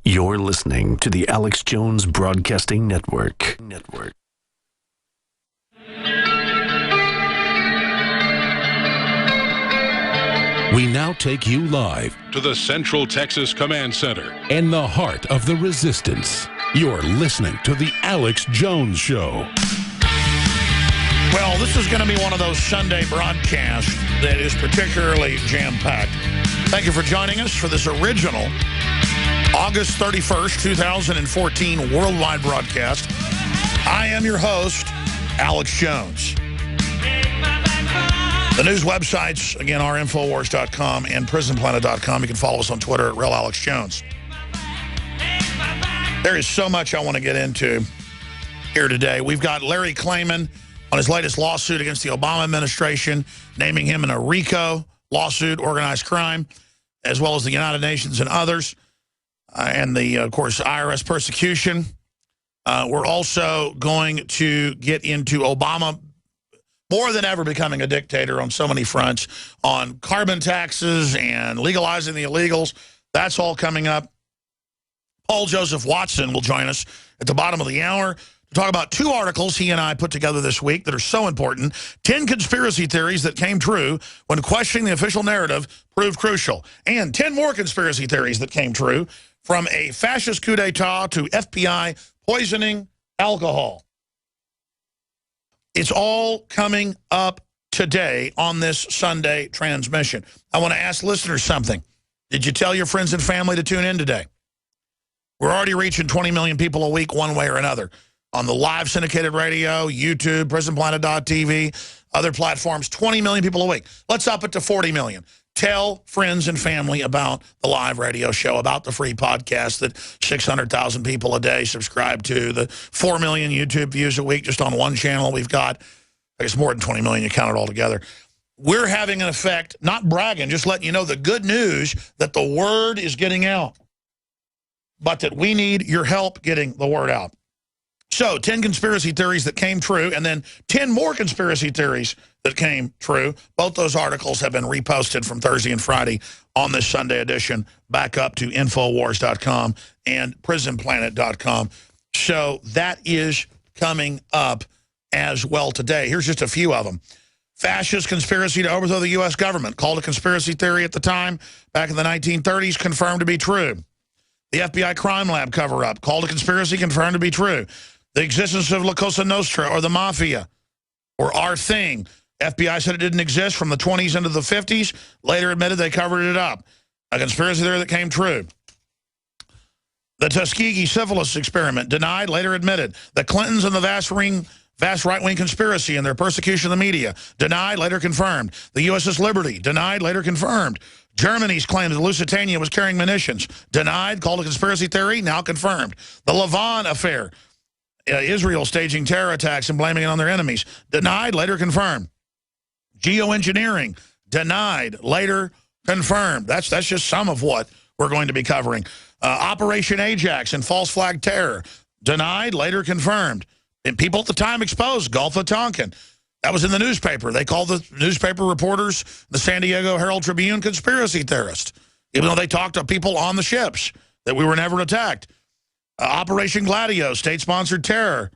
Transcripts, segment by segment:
You're listening to the Alex Jones Broadcasting Network. We now take you live to the Central Texas Command Center in the heart of the resistance. You're listening to the Alex Jones Show. Well, this is going to be one of those Sunday broadcasts that is particularly jam-packed. Thank you for joining us for this original August 31st, 2014 worldwide broadcast. I am your host, Alex Jones. The news websites, again, are Infowars.com and PrisonPlanet.com. You can follow us on Twitter at RealAlexJones. There is so much I want to get into here today. We've got Larry Klayman on his latest lawsuit against the Obama administration, naming him in a RICO lawsuit, organized crime, as well as the United Nations and others, and the, of course, IRS persecution. We're also going to get into Obama more than ever becoming a dictator on so many fronts, on carbon taxes and legalizing the illegals. That's all coming up. Paul Joseph Watson will join us at the bottom of the hour to talk about two articles he and I put together this week that are so important. 10 conspiracy theories that came true when questioning the official narrative proved crucial. And 10 more conspiracy theories that came true, from a fascist coup d'etat to FBI poisoning alcohol. It's all coming up today on this Sunday transmission. I want to ask listeners something. Did you tell your friends and family to tune in today? We're already reaching 20 million people a week one way or another on the live syndicated radio, YouTube, PrisonPlanet.tv, other platforms, 20 million people a week. Let's up it to 40 million. Tell friends and family about the live radio show, about the free podcast that 600,000 people a day subscribe to, the 4 million YouTube views a week just on one channel we've got. I guess more than 20 million, you count it all together. We're having an effect, not bragging, just letting you know the good news that the word is getting out, but that we need your help getting the word out. So 10 conspiracy theories that came true, and then 10 more conspiracy theories that came true. Both those articles have been reposted from Thursday and Friday on this Sunday edition back up to Infowars.com and PrisonPlanet.com. So that is coming up as well today. Here's just a few of them. Fascist conspiracy to overthrow the U.S. government, called a conspiracy theory at the time, back in the 1930s, confirmed to be true. The FBI crime lab cover-up, called a conspiracy, confirmed to be true. The existence of La Cosa Nostra, or the Mafia, or Our Thing. FBI said it didn't exist from the 20s into the 50s. Later admitted they covered it up. A conspiracy theory that came true. The Tuskegee syphilis experiment, denied, later admitted. The Clintons and the vast right-wing conspiracy and their persecution of the media, denied, later confirmed. The USS Liberty, denied, later confirmed. Germany's claim that Lusitania was carrying munitions, denied, called a conspiracy theory, now confirmed. The Lavon affair, Israel staging terror attacks and blaming it on their enemies, denied, later confirmed. Geoengineering, denied, later confirmed. That's just some of what we're going to be covering. Operation Ajax and false flag terror, denied, later confirmed. And people at the time exposed Gulf of Tonkin. That was in the newspaper. They called the newspaper reporters, the San Diego Herald-Tribune, conspiracy theorists, even though they talked to people on the ships that we were never attacked. Operation Gladio, state-sponsored terror,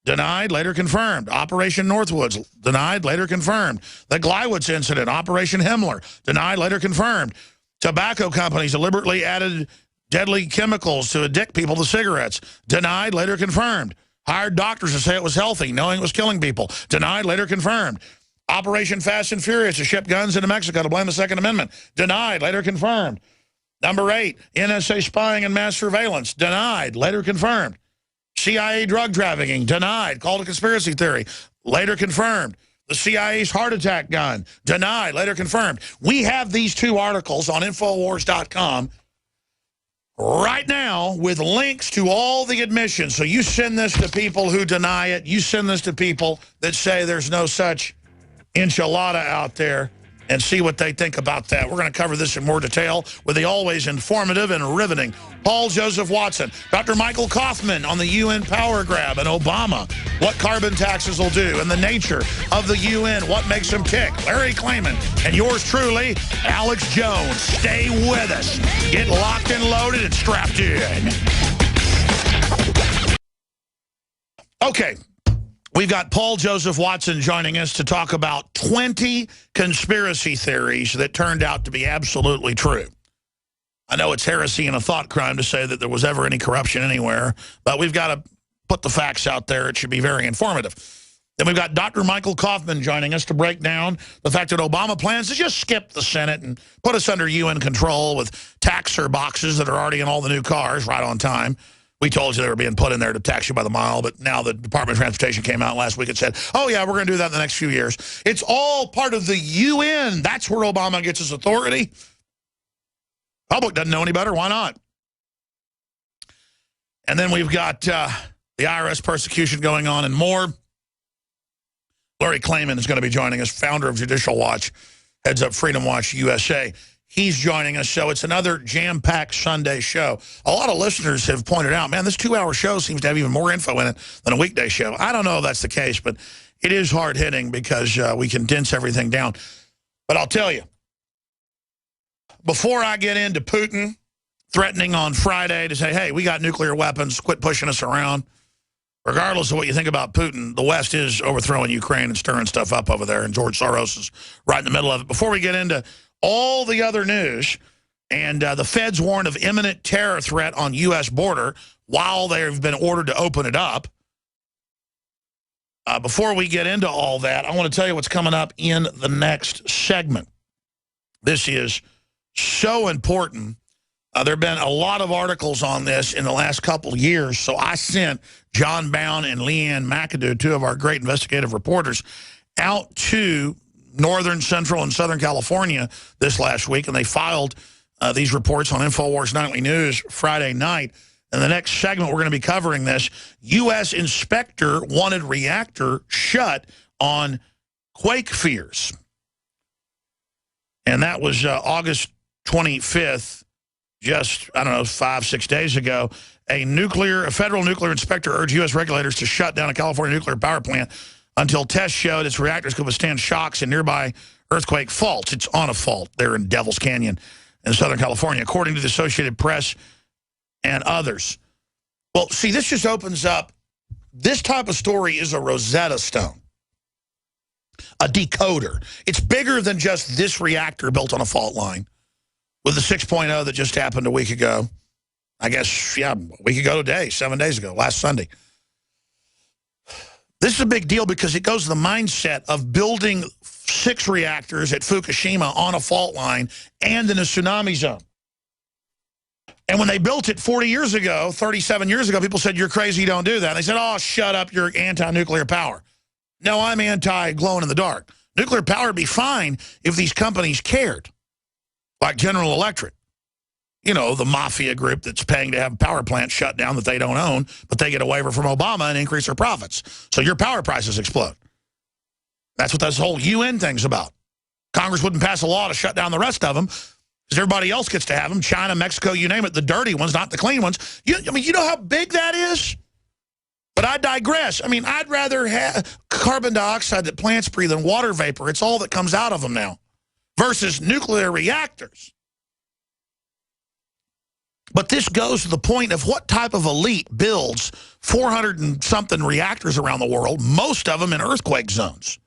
denied, later confirmed. Operation Northwoods, denied, later confirmed. The Gleiwitz incident, Operation Himmler, denied, later confirmed. Tobacco companies deliberately added deadly chemicals to addict people to cigarettes, denied, later confirmed. Hired doctors to say it was healthy, knowing it was killing people, denied, later confirmed. Operation Fast and Furious to ship guns into Mexico to blame the Second Amendment, denied, later confirmed. Number 8, NSA spying and mass surveillance, denied, later confirmed. CIA drug trafficking, denied, called a conspiracy theory, later confirmed. The CIA's heart attack gun, denied, later confirmed. We have these two articles on Infowars.com right now with links to all the admissions. So you send this to people who deny it. You send this to people that say there's no such enchilada out there. and see what they think about that. We're going to cover this in more detail with the always informative and riveting Paul Joseph Watson. Dr. Michael Kaufman on the UN power grab and Obama, what carbon taxes will do, and the nature of the UN, what makes them tick. Larry Klayman, and yours truly, Alex Jones. Stay with us. Get locked and loaded and strapped in. Okay. We've got Paul Joseph Watson joining us to talk about 20 conspiracy theories that turned out to be absolutely true. I know it's heresy and a thought crime to say that there was ever any corruption anywhere, but we've got to put the facts out there. It should be very informative. Then we've got Dr. Michael Kaufman joining us to break down the fact that Obama plans to just skip the Senate and put us under UN control with taxer boxes that are already in all the new cars right on time. We told you they were being put in there to tax you by the mile, but now the Department of Transportation came out last week and said, oh, yeah, we're going to do that in the next few years. It's all part of the UN. That's where Obama gets his authority. Public doesn't know any better. Why not? And then we've got the IRS persecution going on and more. Larry Klayman is going to be joining us, founder of Judicial Watch, heads up Freedom Watch USA. He's joining us, so it's another jam-packed Sunday show. A lot of listeners have pointed out, man, this 2-hour show seems to have even more info in it than a weekday show. I don't know if that's the case, but it is hard-hitting because we condense everything down. But I'll tell you, before I get into Putin threatening on Friday to say, hey, we got nuclear weapons, quit pushing us around, regardless of what you think about Putin, the West is overthrowing Ukraine and stirring stuff up over there, and George Soros is right in the middle of it. Before we get into all the other news, and the feds warned of imminent terror threat on U.S. border while they've been ordered to open it up. Before we get into all that, I want to tell you what's coming up in the next segment. This is so important. There have been a lot of articles on this in the last couple of years, so I sent John Bound and Leanne McAdoo, two of our great investigative reporters, out to Northern, Central, and Southern California this last week, and they filed these reports on InfoWars Nightly News Friday night. In the next segment, we're going to be covering this. U.S. inspector wanted reactor shut on quake fears. And that was August 25th, just, I don't know, 5-6 days ago. A federal nuclear inspector urged U.S. regulators to shut down a California nuclear power plant until tests showed its reactors could withstand shocks in nearby earthquake faults. It's on a fault there in Devil's Canyon in Southern California, according to the Associated Press and others. Well, see, this just opens up. This type of story is a Rosetta Stone, a decoder. It's bigger than just this reactor built on a fault line with the 6.0 that just happened a week ago. I guess, yeah, a week ago today, 7 days ago, last Sunday. This is a big deal because it goes to the mindset of building 6 reactors at Fukushima on a fault line and in a tsunami zone. And when they built it 40 years ago, 37 years ago, people said, you're crazy, you don't do that. And they said, oh, shut up, you're anti-nuclear power. No, I'm anti-glowing in the dark. Nuclear power would be fine if these companies cared, like General Electric. You know, the mafia group that's paying to have power plants shut down that they don't own, but they get a waiver from Obama and increase their profits. So your power prices explode. That's what this whole UN thing's about. Congress wouldn't pass a law to shut down the rest of them because everybody else gets to have them. China, Mexico, you name it, the dirty ones, not the clean ones. You know how big that is? But I digress. I mean, I'd rather have carbon dioxide that plants breathe than water vapor. It's all that comes out of them now versus nuclear reactors. But this goes to the point of what type of elite builds 400 and something reactors around the world, most of them in earthquake zones.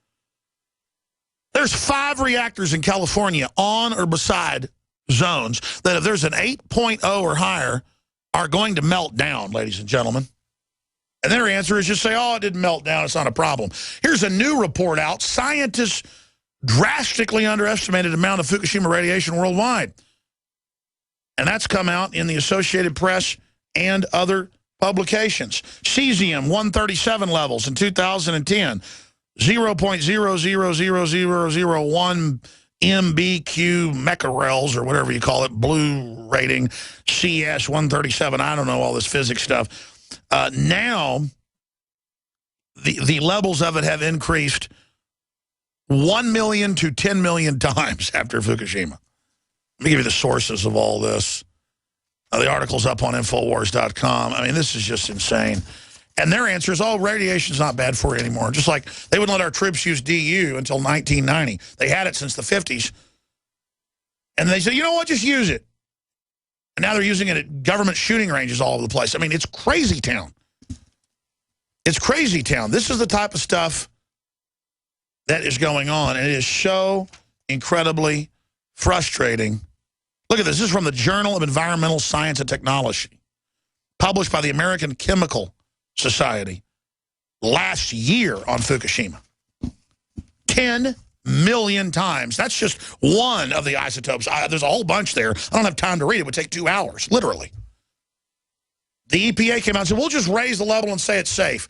There's 5 reactors in California on or beside zones that if there's an 8.0 or higher are going to melt down, ladies and gentlemen. And their answer is just say, oh, it didn't melt down, it's not a problem. Here's a new report out. Scientists drastically underestimated the amount of Fukushima radiation worldwide. And that's come out in the Associated Press and other publications. Cesium-137 levels in 2010, 0.000001 MBQ becquerels, or whatever you call it, blue rating, CS-137. I don't know all this physics stuff. Now, the levels of it have increased 1 million to 10 million times after Fukushima. Let me give you the sources of all this. The article's up on Infowars.com. I mean, this is just insane. And their answer is, oh, radiation's not bad for you anymore. Just like they wouldn't let our troops use DU until 1990. They had it since the 50s. And they said, you know what, just use it. And now they're using it at government shooting ranges all over the place. I mean, it's crazy town. It's crazy town. This is the type of stuff that is going on. And it is so incredibly frustrating. Look at this. This is from the Journal of Environmental Science and Technology, published by the American Chemical Society last year on Fukushima. 10 million times. That's just one of the isotopes. There's a whole bunch there. I don't have time to read it. It would take 2 hours, literally. The EPA came out and said, we'll just raise the level and say it's safe.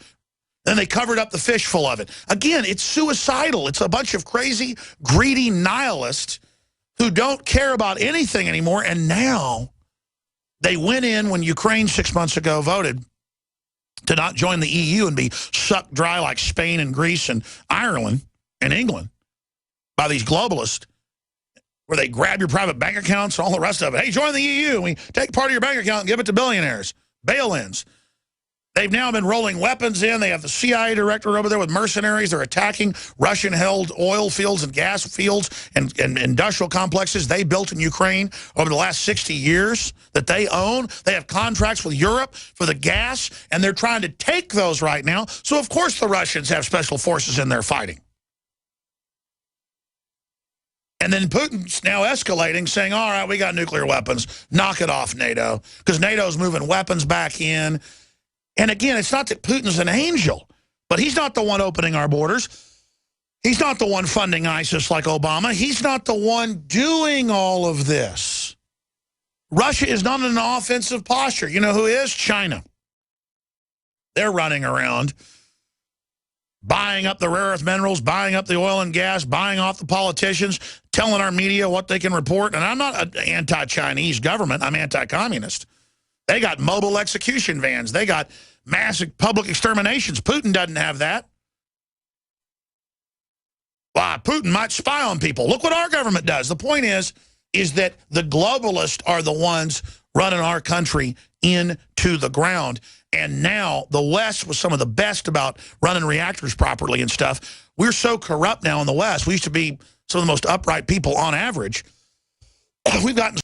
Then they covered up the fish full of it. Again, it's suicidal. It's a bunch of crazy, greedy nihilists who don't care about anything anymore. And now they went in when Ukraine 6 months ago voted to not join the EU and be sucked dry like Spain and Greece and Ireland and England by these globalists, where they grab your private bank accounts and all the rest of it. Hey, join the EU. We take part of your bank account and give it to billionaires. Bail-ins. They've now been rolling weapons in. They have the CIA director over there with mercenaries. They're attacking Russian-held oil fields and gas fields and industrial complexes they built in Ukraine over the last 60 years that they own. They have contracts with Europe for the gas, and they're trying to take those right now. So, of course, the Russians have special forces in there fighting. And then Putin's now escalating, saying, all right, we got nuclear weapons. Knock it off, NATO, because NATO's moving weapons back in. And again, it's not that Putin's an angel, but he's not the one opening our borders. He's not the one funding ISIS like Obama. He's not the one doing all of this. Russia is not in an offensive posture. You know who is? China. They're running around buying up the rare earth minerals, buying up the oil and gas, buying off the politicians, telling our media what they can report. And I'm not an anti-Chinese government. I'm anti-communist. They got mobile execution vans. They got massive public exterminations. Putin doesn't have that. Well, Putin might spy on people. Look what our government does. The point is that the globalists are the ones running our country into the ground. And now the West was some of the best about running reactors properly and stuff. We're so corrupt now in the West. We used to be some of the most upright people on average. We've gotten